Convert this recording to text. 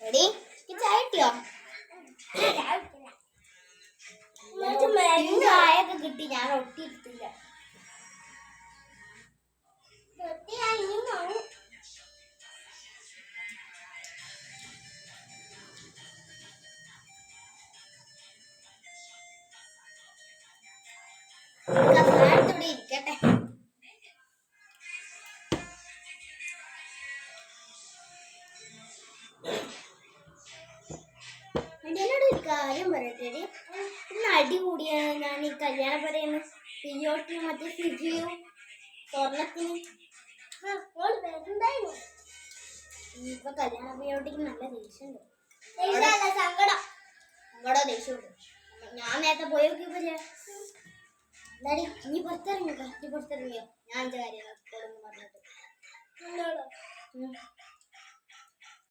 എടി ചായ കിട്ടിയോ? ചായൊക്കെ കിട്ടി. ഞാൻ ഒട്ടി എടുത്തില്ല. ഇവിടെ ഇരിക്കട്ടെ. എന്നോട് ഒരു കാര്യം പറയട്ടെ. ഇന്ന് അടി കൂടിയാണ് ഞാൻ ഈ കല്യാണം പറയുന്ന പിയോട്ടിയും മറ്റേ സിജിയും സ്വർണത്തിന് ഇപ്പൊ കല്യാണ പിയോട്ടിക്ക് നല്ല ദേഷ്യമുണ്ട്. സങ്കടം ദേഷ്യമുണ്ട്. ഞാൻ നേരത്തെ പോയി നോക്കിയപ്പോലെ എന്താടി നീ പുറത്തിറങ്ങിയോ? നീ പുറത്തിറങ്ങിയോ? ഞാൻ എന്റെ കാര്യം പറഞ്ഞിട്ട്